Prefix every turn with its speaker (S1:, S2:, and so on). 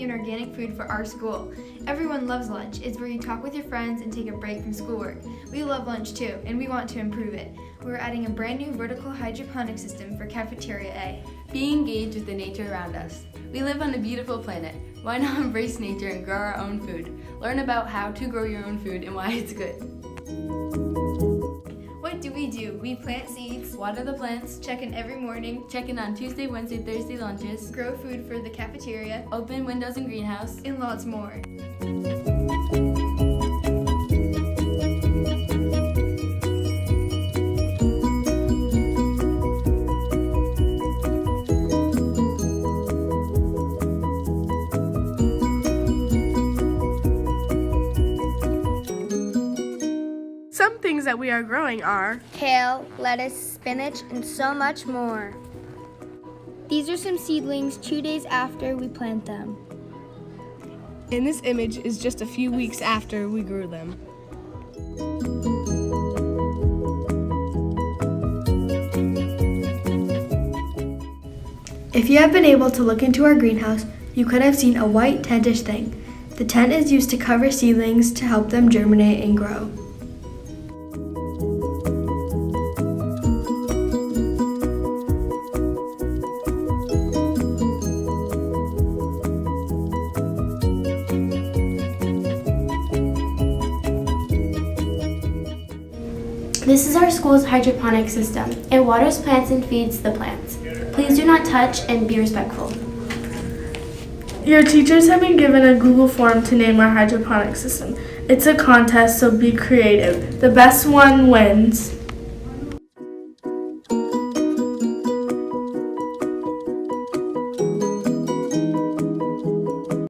S1: and organic food for our school. Everyone loves lunch. It's where you talk with your friends and take a break from schoolwork. We love lunch too, and we want to improve it. We're adding a brand new vertical hydroponic system for Cafeteria A.
S2: Be engaged with the nature around us. We live on a beautiful planet. Why not embrace nature and grow our own food? Learn about how to grow your own food and why it's good.
S1: What do? We plant seeds,
S2: Water the plants,
S1: check in every morning,
S2: check in on Tuesday, Wednesday, Thursday lunches,
S1: grow food for the cafeteria,
S2: open windows and greenhouse,
S1: and lots more.
S3: Some things that we are growing are
S4: kale, lettuce, spinach, and so much more. These are some seedlings 2 days after we plant them.
S3: in this image is just a few weeks after we grew them.
S5: If you have been able to look into our greenhouse, you could have seen a white tentish thing. The tent is used to cover seedlings to help them germinate and grow.
S6: This is our school's hydroponic system. It waters plants and feeds the plants. Please do not touch and be respectful.
S3: Your teachers have been given a Google form to name our hydroponic system. It's a contest, so be creative. The best one wins.